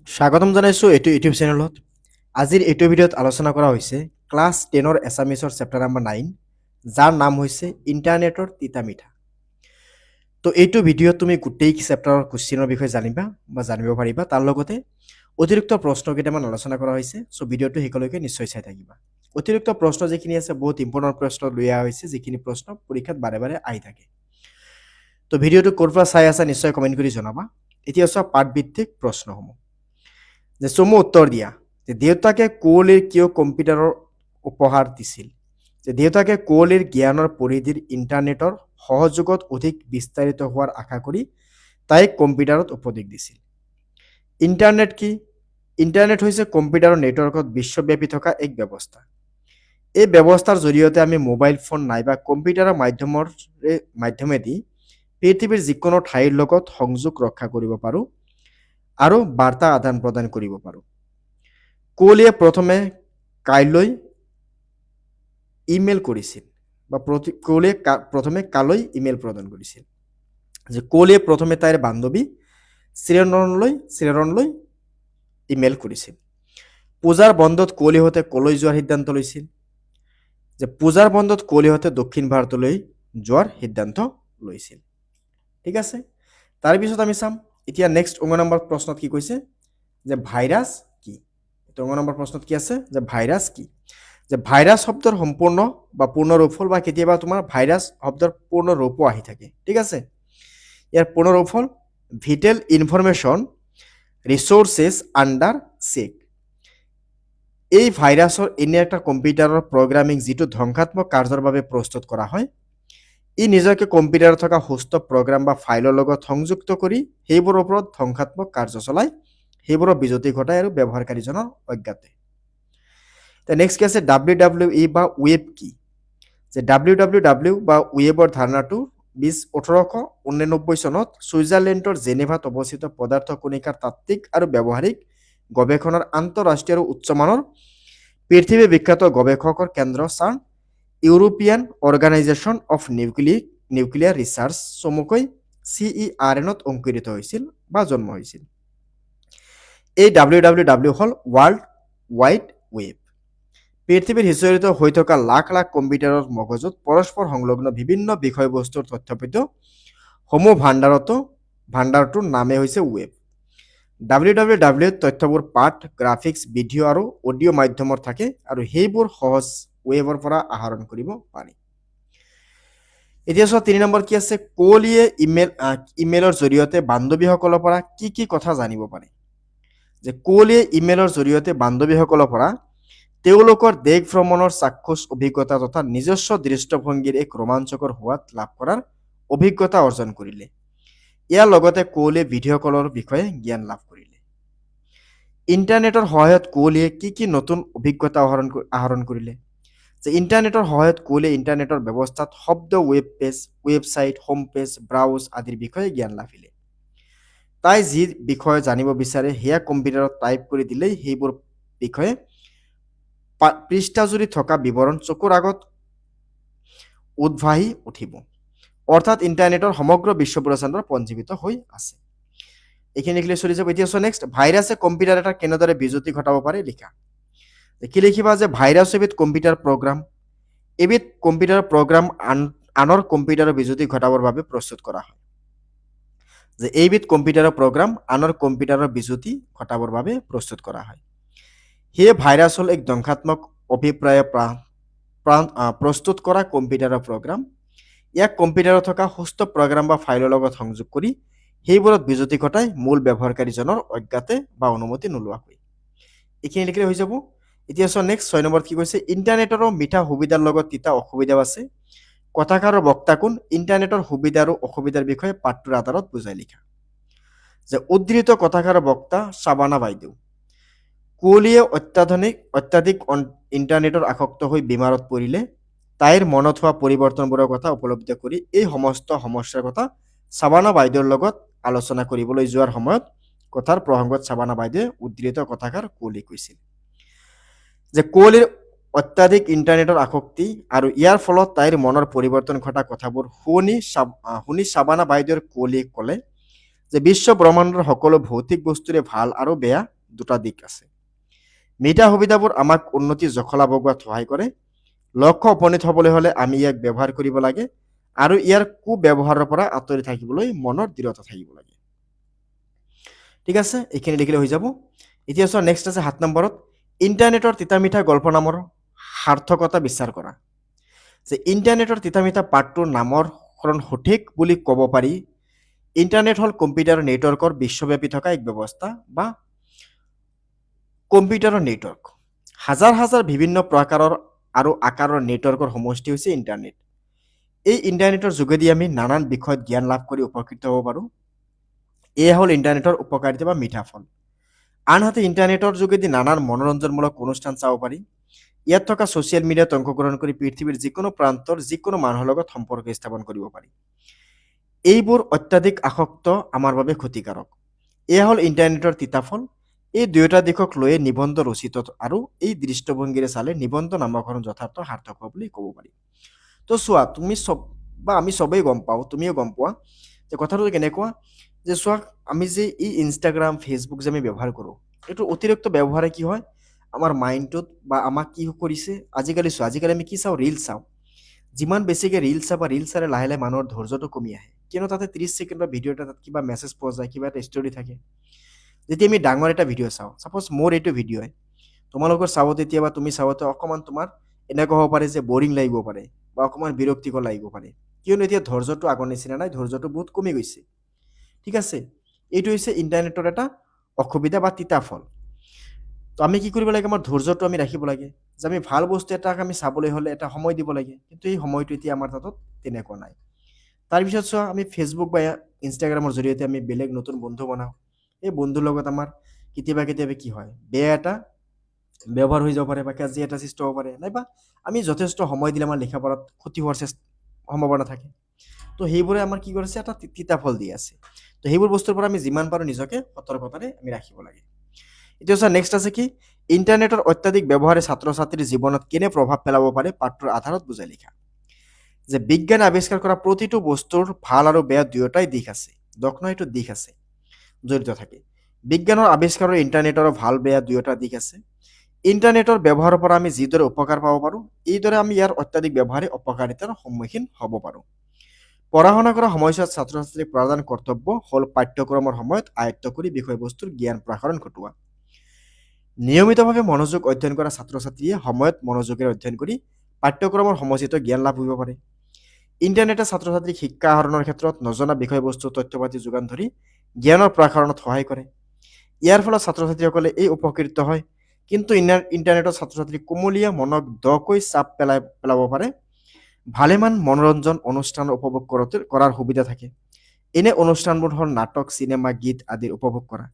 স্বাগতম জনাইছোঁ এইটো ইউটিউব চেনেলত। আজিৰ এইটো ভিডিঅ'ত আলোচনা কৰা হৈছে ক্লাছ 10ৰ এছামিছৰ চেপ্টাৰ নম্বৰ 9, যাৰ নাম হৈছে ইণ্টাৰনেটৰ তিতা মিঠা। তো এইটো ভিডিঅ'ত তুমি গোটেই চেপ্টাৰৰ কুৱেশ্যনৰ বিষয়ে জানিব পাৰিবা। তাৰ লগতে অতিৰিক্ত প্ৰশ্ন কেইটামান আলোচনা কৰা হৈছে। চ' ভিডিঅ'টো শেষলৈকে নিশ্চয় চাই থাকিবা। অতিৰিক্ত প্ৰশ্ন যিখিনি আছে বহুত ইম্পৰ্টেণ্ট প্ৰশ্ন লৈ অহা হৈছে, যিখিনি প্ৰশ্ন পৰীক্ষাত বাৰে বাৰে আহি থাকে। তো ভিডিঅ'টো ক'ৰ পৰা চাই আছা নিশ্চয় কমেণ্ট কৰি জনাবা। এতিয়া চোৱা পাঠভিত্তিক প্ৰশ্নসমূহ। যে চমু উত্তৰ দিয়া যে দেউতাকে কুঁৱলীৰ কিয় কম্পিউটাৰৰ উপহাৰ দিছিল। যে দেউতাকে কুঁৱলীৰ জ্ঞানৰ পৰিধিৰ ইণ্টাৰনেটৰ সহযোগত অধিক বিস্তাৰিত হোৱাৰ আশা কৰি তাইক কম্পিউটাৰত উপদেশ দিছিল। ইণ্টাৰনেট কি? ইণ্টাৰনেট হৈছে কম্পিউটাৰৰ নেটৱৰ্কত বিশ্বব্যাপী থকা এক ব্যৱস্থা। এই ব্যৱস্থাৰ জৰিয়তে আমি মোবাইল ফোন নাইবা কম্পিউটাৰৰ মাধ্যমেদি পৃথিৱীৰ যিকোনো ঠাইৰ লগত সংযোগ ৰক্ষা কৰিব পাৰোঁ আৰু বাৰ্তা আদান প্ৰদান কৰিব পাৰোঁ। কুঁৱলীয়ে প্ৰথমে কাইলৈ ইমেইল কৰিছিল বা কুঁৱলীয়ে প্ৰথমে কালৈ ইমেইল প্ৰদান কৰিছিল। যে কুঁৱলীয়ে প্ৰথমে তাইৰ বান্ধৱী চিৰণলৈ ইমেইল কৰিছিল। পূজাৰ বন্ধত কুঁৱলীহঁতে কলৈ যোৱাৰ সিদ্ধান্ত লৈছিল। যে পূজাৰ বন্ধত কুঁৱলীহঁতে দক্ষিণ ভাৰতলৈ যোৱাৰ সিদ্ধান্ত লৈছিল। ঠিক আছে, তাৰপিছত আমি চাম এতিয়া নেক্সট 19 নম্বৰ প্ৰশ্নত কি কৈছে যে ভাইৰাছ কি। 19 নম্বৰ প্ৰশ্নত কি আছে যে ভাইৰাছ কি। যে ভাইৰাছ শব্দৰ সম্পূৰ্ণ বা পূৰ্ণ ৰূপ হ'ল, বা কেতিয়াবা তোমাৰ ভাইৰাছ শব্দৰ পূৰ্ণ ৰূপো আহি থাকে। ঠিক আছে, ইয়াৰ পূৰ্ণ ৰূপ হ'ল ভিটেল ইনফৰমেশ্যন ৰিচোৰ্চেছ আণ্ডাৰ চেক। এই ভাইৰাছৰ এনে একটা কম্পিউটাৰৰ প্ৰগ্ৰামিং যিটো ধ্বংসাত্মক কাৰ্যৰ বাবে প্ৰস্তুত কৰা হয়। ই নিজকে কম্পিউটাৰত থকা সুস্থ প্ৰগ্ৰাম বা ফাইলৰ লগত সংযুক্ত কৰি সেইবোৰৰ ওপৰত ধ্বংসাত্মক কাৰ্য চলাই সেইবোৰৰ বিজুতি ঘটায় আৰু ব্যৱহাৰকাৰীজনৰ অজ্ঞাতে। নেক্সট কি আছে WWE বা ৱেব কি। যে WWW বা ৱেবৰ ধাৰণাটো 1889 চনত ছুইজাৰলেণ্ডৰ জেনেভাত অৱস্থিত পদাৰ্থ কণিকাৰ তাত্ত্বিক আৰু ব্যৱহাৰিক গৱেষণাৰ আন্তঃৰাষ্ট্ৰীয় আৰু উচ্চমানৰ পৃথিৱী বিখ্যাত গৱেষকৰ কেন্দ্ৰ চাৰ্ন European organisation of nuclear research চমুকৈ CERN-ত অংকুৰিত হৈছিল বা জন্ম হৈছিল। এই WWW হ'ল ৱৰ্ল্ড ৱাইড ৱেব। পৃথিৱীৰ সিঁচৰিত হৈ থকা লাখ লাখ কম্পিউটাৰৰ মগজুত পৰস্পৰ সংলগ্ন বিভিন্ন বিষয়বস্তুৰ তথ্যপৈত সমূহ ভাণ্ডাৰটোৰ নামে হৈছে ৱেব। WWW তথ্যবোৰ পাঠ, গ্ৰাফিক্স, ভিডিঅ' আৰু অডিঅ' মাধ্যমৰ থাকে আৰু সেইবোৰ সহজ ৱেবৰ পৰা আহৰণ কৰিব পাৰি। এতিয়া চোৱা 3 নম্বৰ কি আছে কুঁৱলীয়ে ইমেইলৰ জৰিয়তে বান্ধৱীসকলৰ পৰা কি কি কথা জানিব পাৰে। যে কুঁৱলীয়ে ইমেইলৰ জৰিয়তে বান্ধৱীসকলৰ পৰা তেওঁলোকৰ দেশ ভ্ৰমণৰ চাক্ষুষ অভিজ্ঞতা তথা নিজস্ব দৃষ্টিভংগীৰ এক ৰোমাঞ্চকৰ সোৱাদ লাভ কৰাৰ অভিজ্ঞতা অৰ্জন কৰিলে। ইয়াৰ লগতে কুঁৱলীয়ে ভিডিঅ' কলৰ বিষয়ে জ্ঞান লাভ কৰিলে। ইণ্টাৰনেটৰ সহায়ত কুঁৱলীয়ে কি কি নতুন অভিজ্ঞতা আহৰণ কৰিলে। যে ইণ্টাৰনেটৰ সহায়ত কুঁৱলীয়ে ইণ্টাৰনেটৰ ব্যৱস্থাত শব্দ, web page, website, home page, browse আদিৰ বিষয়ে জ্ঞান লাভিলে। তাই যি বিষয়ে জানিব বিচাৰে সেয়া কম্পিউটাৰত টাইপ কৰি দিলেই সেইবোৰ বিষয়ে পৃষ্ঠাজুৰি থকা বিৱৰণ চকুৰ আগত উদ্ভাহি উঠিব। অৰ্থাৎ ইণ্টাৰনেটৰ সমগ্ৰ বিশ্ব ব্ৰহ্মাণ্ডৰ পঞ্জীভূত হৈ আছে। এইখিনি লিখিলে চলি যাব। এতিয়া নেক্সট ভাইৰাছে কম্পিউটাৰ এটা কেনেদৰে বিজুতি ঘটাব পাৰে লিখা। কি লিখিবা যে ভাইৰাছ এবিধ কম্পিউটাৰ প্ৰগ্ৰাম। এবিধ কম্পিউটাৰ প্ৰগ্ৰাম আনৰ কম্পিউটাৰৰ বিজুতি ঘটাবৰ বাবে প্ৰস্তুত কৰা হয়। যে এইবিধ কম্পিউটাৰৰ প্ৰগ্ৰাম আনৰ কম্পিউটাৰৰ বিজুতি ঘটাবৰ বাবে প্ৰস্তুত কৰা হয়। সেয়ে ভাইৰাছ হ'ল এক ধ্বংসাত্মক অভিপ্ৰায় প্ৰস্তুত কৰা কম্পিউটাৰৰ প্ৰগ্ৰাম। ইয়াক কম্পিউটাৰত থকা সুস্থ প্ৰগ্ৰাম বা ফাইলৰ লগত সংযোগ কৰি সেইবোৰত বিজুতি ঘটাই মূল ব্যৱহাৰকাৰীজনৰ অজ্ঞাতে বা অনুমতি নোলোৱাকৈ। এইখিনি লিখিলে হৈ যাব। এতিয়া চোৱা নেক্সট 6 নম্বৰত কি কৈছে ইণ্টাৰনেটৰো মিঠা সুবিধাৰ লগত তিতা অসুবিধাও আছে। কথাষাৰৰ বক্তা কোন। ইণ্টাৰনেটৰ সুবিধা আৰু অসুবিধাৰ বিষয়ে পাঠটোৰ আধাৰত বুজাই লিখা। যে উদ্ধৃত কথাষাৰৰ বক্তা শাবানা বাইদেউ। কুঁৱলীয়ে অত্যাধিক ইণ্টাৰনেটৰ আসক্ত হৈ বেমাৰত পৰিলে তাইৰ মনত হোৱা পৰিৱৰ্তনবোৰৰ কথা উপলব্ধি কৰি এই সমস্ত সমস্যাৰ কথা শাবানা বাইদেউৰ লগত আলোচনা কৰিবলৈ যোৱাৰ সময়ত কথাৰ প্ৰসংগত শাবানা বাইদেৱে উদ্ধৃত কথাষাৰ কুঁৱলী কৈছিল। যে কুঁৱলীৰ অত্যাধিক ইণ্টাৰনেটৰ আসক্তি আৰু ইয়াৰ ফলত তাইৰ মনৰ পৰিৱৰ্তন ঘটা কথাবোৰ শুনি শাবানা বাইদেউৰ কুঁৱলীয়ে ক'লে যে বিশ্ব ব্ৰহ্মাণ্ডৰ সকলো ভৌতিক বস্তুৰে ভাল আৰু বেয়া দুটা দিশ আছে। মিঠা সুবিধাবোৰ আমাক উন্নতি জখলা বগোৱাত সহায় কৰে। লক্ষ্য উপনীত হ'বলৈ হ'লে আমি ইয়াক ব্যৱহাৰ কৰিব লাগে আৰু ইয়াৰ কুব্যৱহাৰৰ পৰা আঁতৰি থাকিবলৈ মনৰ দৃঢ়তা থাকিব লাগে। ঠিক আছে, এইখিনি লিখিলে হৈ যাব। এতিয়া চোৱা নেক্সট আছে 7 নম্বৰত, ইণ্টাৰনেটৰ তিতা মিঠা গল্প নামৰ সাৰ্থকতা বিচাৰ কৰা। যে ইণ্টাৰনেটৰ তিতা মিঠা পাঠটোৰ নামৰ সঠিক বুলি ক'ব পাৰি। ইণ্টাৰনেট হ'ল কম্পিউটাৰ নেটৱৰ্কৰ বিশ্বব্যাপী থকা এক ব্যৱস্থা বা কম্পিউটাৰৰ নেটৱৰ্ক। হাজাৰ হাজাৰ বিভিন্ন প্ৰকাৰৰ আৰু আকাৰৰ নেটৱৰ্কৰ সমষ্টি হৈছে ইণ্টাৰনেট। এই ইণ্টাৰনেটৰ যোগেদি আমি নানান বিষয়ত জ্ঞান লাভ কৰি উপকৃত হ'ব পাৰোঁ। এয়া হ'ল ইণ্টাৰনেটৰ উপকাৰিতা বা মিঠা ফল। আনহাতে ইণ্টাৰনেটৰ যোগেদি নানান মনোৰঞ্জনমূলক অনুষ্ঠান চাব পাৰি। ইয়াত থকা ছ'চিয়েল মিডিয়াত অংশগ্ৰহণ কৰি পৃথিৱীৰ যিকোনো প্ৰান্তৰ যিকোনো মানুহৰ লগত সম্পৰ্ক স্থাপন কৰিব পাৰি। এইবোৰ অত্যাধিক আসক্ত আমাৰ বাবে ক্ষতিকাৰক। এয়া হ'ল ইণ্টাৰনেটৰ তিতা ফল। এই দুয়োটা দিশক লৈয়ে নিবন্ধ ৰচিত আৰু এই দৃষ্টিভংগীৰে চালে নিবন্ধ নামকৰণ যথাৰ্থ সাৰ্থক বুলি ক'ব পাৰি। তো চোৱা, তুমি বা আমি চবেই গম পাওঁ, তুমিও গম পোৱা যে কথাটো কেনেকুৱা, যে চোৱা আমি যে এই ইনষ্টাগ্ৰাম ফেচবুক যে আমি ব্যৱহাৰ কৰোঁ, এইটো অতিৰিক্ত ব্যৱহাৰে কি হয়, আমাৰ মাইণ্ডটোত বা আমাক কি কৰিছে, আজিকালি আমি কি চাওঁ, ৰিল চাওঁ। যিমান বেছিকৈ ৰিল চাবা, ৰিল চালে লাহে লাহে মানুহৰ ধৈৰ্যটো কমি আহে। কিয়নো তাতে 30 ছেকেণ্ডৰ ভিডিঅ' এটা, তাত কিবা মেছেজ পোৱা যায়, কিবা এটা ষ্টৰি থাকে। যেতিয়া আমি ডাঙৰ এটা ভিডিঅ' চাওঁ, ছাপ'জ মোৰ এইটো ভিডিঅ'ই তোমালোকৰ চাব, তেতিয়াবা তুমি চাওঁতে অকণমান তোমাৰ এনেকুৱা হ'ব পাৰে যে বৰিং লাগিব পাৰে বা অকণমান বিৰক্তিকৰ লাগিব পাৰে, কিয়নো এতিয়া ধৈৰ্যটো আগৰ নিচিনা নাই, ধৈৰ্যটো বহুত কমি গৈছে। ঠিক আছে, এইটো হৈছে ইণ্টাৰনেটৰ এটা অসুবিধা বা তিতা ফল। তো আমি কি কৰিব লাগে, আমাৰ ধৈৰ্যটো আমি ৰাখিব লাগে, যে আমি ভাল বস্তু এটাক আমি চাবলৈ হ'লে এটা সময় দিব লাগে, কিন্তু এই সময়টো এতিয়া আমাৰ তাত তেনেকুৱা নাই। তাৰপিছত চোৱা, আমি ফেচবুক বা ইনষ্টাগ্ৰামৰ জৰিয়তে আমি বেলেগ নতুন বন্ধু বনাওঁ। এই বন্ধুৰ লগত আমাৰ কেতিয়াবা কেতিয়াবা কি হয়, বেয়া এটা ব্যৱহাৰ হৈ যাব পাৰে বা কাজিয়া এটা সৃষ্টি হ'ব পাৰে, নাইবা আমি যথেষ্ট সময় দিলে আমাৰ লিখা পঢ়াত ক্ষতি হোৱাৰ সম্ভাৱনা থাকে। তো সেইবোৰে আমাৰ কি কৰিছে, এটা তিতা ফল দি আছে। তো সেইবোৰ বস্তুৰ পৰা আমি যিমান পাৰোঁ নিজকে সতৰ্কতাৰে আমি ৰাখিব লাগে। এতিয়া চোৱা নেক্সট আছে কি, ইণ্টাৰনেটৰ অত্যাধিক ব্যৱহাৰে ছাত্ৰ ছাত্ৰীৰ জীৱনত কেনে প্ৰভাৱ পেলাব পাৰে পাঠটোৰ আধাৰত বুজাই লিখা। যে বিজ্ঞানে আৱিষ্কাৰ কৰা প্ৰতিটো বস্তুৰ ভাল আৰু বেয়া দুয়োটাই দিশ আছে, দক্ষ নহয়, এইটো দিশ আছে, জড়িত থাকে। বিজ্ঞানৰ আৱিষ্কাৰৰ ইণ্টাৰনেটৰ ভাল বেয়া দুয়োটা দিশ আছে। ইণ্টাৰনেটৰ ব্যৱহাৰৰ পৰা আমি যিদৰে উপকাৰ পাব পাৰোঁ, এইদৰে আমি ইয়াৰ অত্যাধিক ব্যৱহাৰে অপকাৰিতাৰ সন্মুখীন হ'ব পাৰোঁ। পঢ়া শুনা কৰা সময়ছোৱাত ছাত্ৰ ছাত্ৰীৰ প্ৰধান কৰ্তব্য হ'ল পাঠ্যক্ৰমৰ সময়ত আয়ত্ত কৰি বিষয়বস্তুৰ জ্ঞান প্ৰসাৰণ ঘটোৱা। নিয়মিতভাৱে মনোযোগ অধ্যয়ন কৰা ছাত্ৰ ছাত্ৰীয়ে সময়ত মনোযোগেৰে অধ্যয়ন কৰি পাঠ্যক্ৰমৰ সমচিত জ্ঞান লাভ কৰিব পাৰে। ইণ্টাৰনেটে ছাত্ৰ ছাত্ৰীক শিক্ষা আহৰণৰ ক্ষেত্ৰত নজনা বিষয়বস্তু তথ্য পাতি যোগান ধৰি জ্ঞানৰ প্ৰসাৰণত সহায় কৰে। ইয়াৰ ফলত ছাত্ৰ ছাত্ৰীসকলে এই উপকৃত হয়। কিন্তু ইণ্টাৰনেটৰ ছাত্ৰ ছাত্ৰীক কুমলীয়া মনক দকৈ চাপ পেলাব পাৰে। ভালেমান মনোৰঞ্জন অনুষ্ঠান উপভোগ কৰাৰ সুবিধা থাকে। এনে অনুষ্ঠানবোৰ হ'ল নাটক, চিনেমা, গীত আদিৰ উপভোগ কৰা।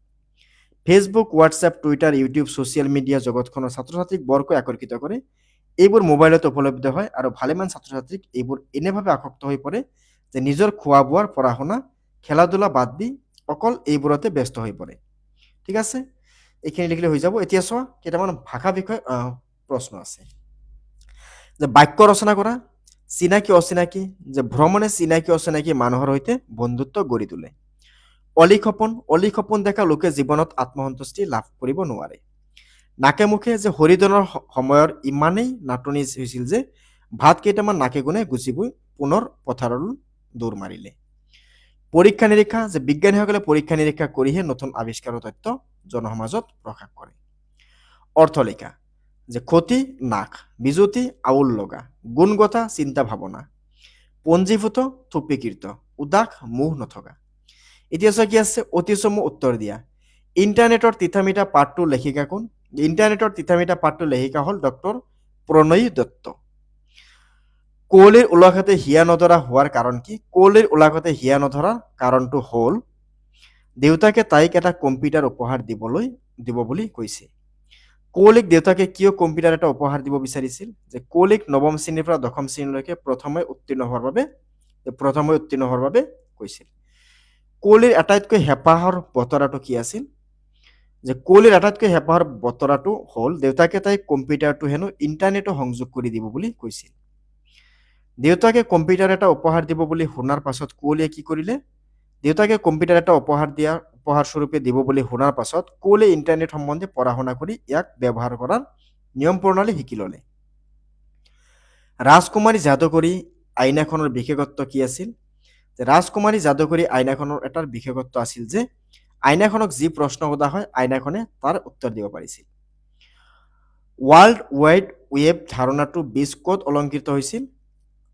Facebook, WhatsApp, Twitter, YouTube social media জগতখনৰ ছাত্ৰ ছাত্ৰীক বৰকৈ আকৰ্ষিত কৰে। এইবোৰ মোবাইলত উপলব্ধ হয় আৰু ভালেমান ছাত্ৰ ছাত্ৰীক এইবোৰ এনেভাৱে আসক্ত হৈ পৰে যে নিজৰ খোৱা বোৱাৰ, পঢ়া শুনা, খেলা ধূলা বাদ দি অকল এইবোৰতে ব্যস্ত হৈ পৰে। ঠিক আছে, এইখিনি লিখিলে হৈ যাব। এতিয়া চোৱা, কেইটামান ভাষা বিষয় প্ৰশ্ন আছে। যে বাক্য ৰচনা কৰা, চিনাকি অচিনাকি, যে ভ্ৰমণে চিনাকি অচিনাকি মানুহৰ সৈতে বন্ধুত্ব গঢ়ি তোলে। অলি সপোন দেখা লোকে জীৱনত আত্মসন্তুষ্টি লাভ কৰিব নোৱাৰে। নাকে মুখে, যে হৰিধনৰ সময়ৰ ইমানেই নাটনি হৈছিল যে ভাত কেইটামান নাকে গুণে গুচি গৈ পুনৰ পথাৰলৈ দৌৰ মাৰিলে। পৰীক্ষা নিৰীক্ষা, যে বিজ্ঞানীসকলে পৰীক্ষা নিৰীক্ষা কৰিহে নতুন আৱিষ্কাৰৰ তথ্য জনসমাজত প্ৰকাশ কৰে। অৰ্থলিখা, যে ক্ষতি নাক, বিজুতি আউল লগা, গুণগতা চিন্তা ভাৱনা, পঞ্জীভূত থুপিকীৰ্ত, উদাস মোহ নথকা। এতিয়া চোৱা কি আছে, অতিচমু উত্তৰ দিয়া। ইণ্টাৰনেটৰ তিতা মিঠা পাঠটোৰ লেখিকা কোন? ইণ্টাৰনেটৰ তিতা মিঠা পাঠটোৰ লেখিকা হ'ল ডক্টৰ প্ৰণয়ী দত্ত। কুঁৱলীৰ উলাঘাটে হিয়া নধৰা হোৱাৰ কাৰণ কি? কুঁৱলীৰ উলাঘাটে হিয়া নধৰাৰ কাৰণটো হ'ল দেউতাকে তাইক এটা কম্পিউটাৰ উপহাৰ দিব বুলি কৈছে। কুঁৱলীক দেউতাকে কিয় কম্পিউটাৰ এটা উপহাৰ দিব বিচাৰিছিল? যে কুঁৱলীক নৱম শ্ৰেণীৰ পৰা দশম শ্ৰেণীলৈকে প্ৰথমে উত্তীৰ্ণ হোৱাৰ বাবে কৈছিল। কুঁৱলীৰ আটাইতকৈ হেঁপাহৰ বতৰাটো কি আছিল? যে কুঁৱলীৰ আটাইতকৈ হেঁপাহৰ বতৰাটো হ'ল দেউতাকে তাইক কম্পিউটাৰটো হেনো ইণ্টাৰনেটো সংযোগ কৰি দিব বুলি কৈছিল। দেউতাকে কম্পিউটাৰ এটা উপহাৰ দিব বুলি শুনাৰ পাছত কুঁৱলীয়ে কি কৰিলে? দেউতাকে কম্পিউটাৰ এটা উপহাৰ স্বৰূপে দিব বুলি শুনাৰ পাছত কোহলীয়ে ইণ্টাৰনেট সম্বন্ধে পঢ়া শুনা কৰি ইয়াক ব্যৱহাৰ কৰাৰ নিয়ম প্ৰণালী শিকি ল'লে। ৰাজকুমাৰী যাদুকৰী আইনাখনৰ বিশেষত্ব কি আছিল? ৰাজকুমাৰী যাদুকৰী আইনাখনৰ এটাৰ বিশেষত্ব আছিল যে আইনাখনক যি প্ৰশ্ন সোধা হয় আইনাখনে তাৰ উত্তৰ দিব পাৰিছিল। ৱৰ্ল্ড ৱাইড ৱেব ধাৰণাটো বীজ ক'ত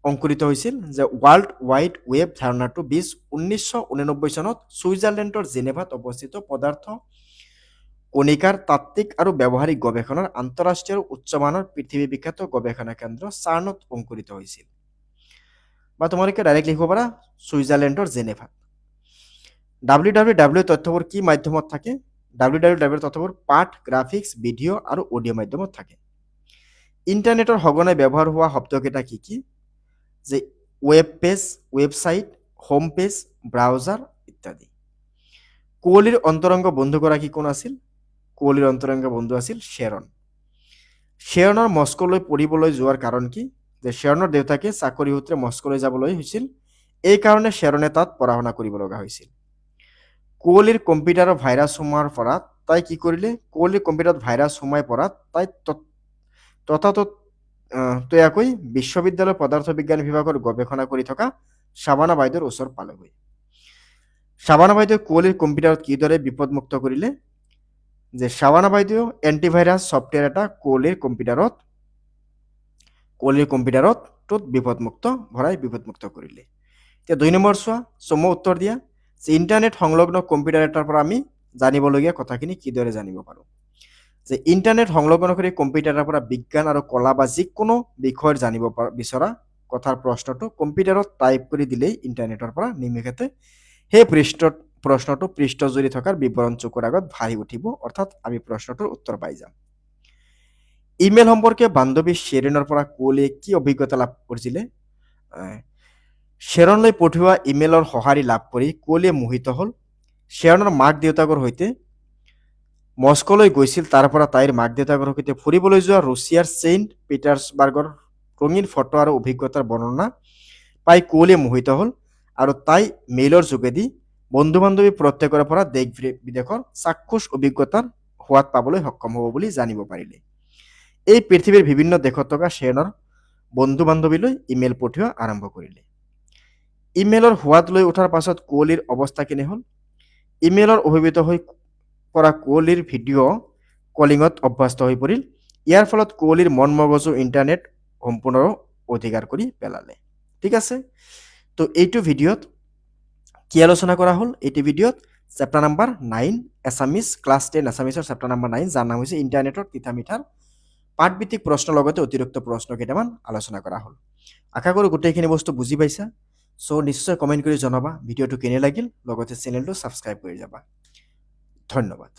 অংকুৰিত হৈছিল যে ৱৰ্ল্ড ৱাইড ৱেব ধাৰণাটো বীজ 1989 চনত ছুইজাৰলেণ্ডৰ জেনেভাত অৱস্থিত পদাৰ্থ কণিকাৰ তাত্ত্বিক আৰু ব্যৱহাৰিক গৱেষণাৰ আন্তঃৰাষ্ট্ৰীয় উচ্চমানৰ পৃথিৱী বিখ্যাত গৱেষণা কেন্দ্ৰ চাৰ্নত অংকুৰিত হৈছিল। বা তোমালোকে ডাইৰেক্ট লিখিব পাৰা ছুইজাৰলেণ্ডৰ জেনেভাত। www তথ্যবোৰ কি মাধ্যমত থাকে? www তথ্যবোৰ পাঠ, গ্ৰাফিক্স, ভিডিঅ' আৰু অডিঅ' মাধ্যমত থাকে। ইণ্টাৰনেটৰ সঘনাই ব্যৱহাৰ হোৱা শব্দকেইটা কি কি? যে web page, website, home page, browser ইত্যাদি। কোহলীৰ অন্তৰংগ বন্ধুগৰাকী কোন আছিল? কোহলীৰ অন্তৰংগ বন্ধু আছিল শ্বেৰন। শ্বেৰনৰ মস্কোলৈ পঢ়িবলৈ যোৱাৰ কাৰণ কি? যে শ্বেৰনৰ দেউতাকে চাকৰি সূত্ৰে মস্কোলৈ যাবলৈ হৈছিল, এই কাৰণে শ্বেৰনে তাত পঢ়া শুনা কৰিব লগা হৈছিল। কোহলীৰ কম্পিউটাৰৰ ভাইৰাছ সোমোৱাৰ পৰা তাই কি কৰিলে? কোহলীৰ কম্পিউটাৰত ভাইৰাছ সোমাই পৰাত তাই ততাতৈয়াকৈ বিশ্ববিদ্যালয়ৰ পদাৰ্থ বিজ্ঞান বিভাগৰ গৱেষণা কৰি থকা শাবানা বাইদেউৰ ওচৰ পালেগৈ। শাবানা বাইদেউ কোহলীৰ কম্পিউটাৰত কিদৰে বিপদমুক্ত কৰিলে? যে শাবানা বাইদেউ এণ্টিভাইৰাছ ছফ্টৱেৰ এটা কোহলীৰ কম্পিউটাৰত বিপদমুক্ত কৰিলে। এতিয়া 2 নম্বৰ চোৱা, চমু উত্তৰ দিয়া যে ইণ্টাৰনেট সংলগ্ন কম্পিউটাৰ এটাৰ পৰা আমি জানিবলগীয়া কথাখিনি কিদৰে জানিব পাৰোঁ? যে ইণ্টাৰনেট সংলগ্ন কৰি কম্পিউটাৰৰ পৰা বিজ্ঞান আৰু কলা বা যিকোনো বিষয়ৰ জানিব বিচৰা কথাৰ প্ৰশ্নটো কম্পিউটাৰত টাইপ কৰি দিলেই ইণ্টাৰনেটৰ পৰা নিমিষতে সেই প্ৰশ্নটো পৃষ্ঠজুৰি থকাৰ বিৱৰণ চকুৰ আগত ভাহি উঠিব, অৰ্থাৎ আমি প্ৰশ্নটোৰ উত্তৰ পাই যাম। ইমেইল সম্পৰ্কে বান্ধৱী শ্বেৰিনৰ পৰা কোহলীয়ে কি অভিজ্ঞতা লাভ কৰিছিলে? শ্বেৰনলৈ পঠিওৱা ইমেইলৰ সঁহাৰি লাভ কৰি কোহলীয়ে মোহিত হ'ল। শ্বেৰনৰ মাক দেউতাকৰ সৈতে মস্কোলৈ গৈছিল, তাৰ পৰা তাইৰ মাক দেউতাকৰ সৈতে ফুৰিবলৈ যোৱা ৰুছিয়াৰ ছেইণ্ট পিটাৰ্ছবাৰ্গৰ ৰঙীন ফটো আৰু অভিজ্ঞতাৰ বৰ্ণনা পাই কোহলীয়ে মোহিত হ'ল আৰু তাই মেইলৰ যোগেদি বন্ধু বান্ধৱী প্ৰত্যেকৰে পৰা দেশ বিদেশৰ চাক্ষুষ অভিজ্ঞতাৰ সোৱাদ পাবলৈ সক্ষম হ'ব বুলি জানিব পাৰিলে। এই পৃথিৱীৰ বিভিন্ন দেশত থকা শ্বেৰনৰ বন্ধু বান্ধৱীলৈ ইমেইল পঠিওৱা আৰম্ভ কৰিলে। ইমেইলৰ সোৱাদ লৈ উঠাৰ পাছত কোহলীৰ অৱস্থা কেনে হ'ল? ইমেইলৰ অভিভূত হৈ পৰা কোহলীৰ ভিডিঅ' কলিঙত অভ্যস্ত হৈ পৰিল। ইয়াৰ ফলত কোহলীৰ মন মগজু ইণ্টাৰনেট সম্পূৰ্ণ অধিকাৰ কৰি পেলালে। ঠিক আছে, তো এইটো ভিডিঅ'ত কি আলোচনা কৰা হ'ল? এইটো ভিডিঅ'ত চেপ্টাৰ নাম্বাৰ 9 এছামিছ ক্লাছ 10 এছামিছৰ চেপ্টাৰ নাম্বাৰ 9 যাৰ নাম হৈছে ইণ্টাৰনেটৰ তিতা মিঠাৰ পাঠভিত্তিক প্ৰশ্নৰ লগতে অতিৰিক্ত প্ৰশ্ন কেইটামান আলোচনা কৰা হ'ল। আশা কৰোঁ গোটেইখিনি বস্তু বুজি পাইছা। চ' নিশ্চয় কমেণ্ট কৰি জনাবা ভিডিঅ'টো কেনে লাগিল, লগতে চেনেলটো ছাবস্ক্ৰাইব কৰি যাবা। ধন্যবাদ।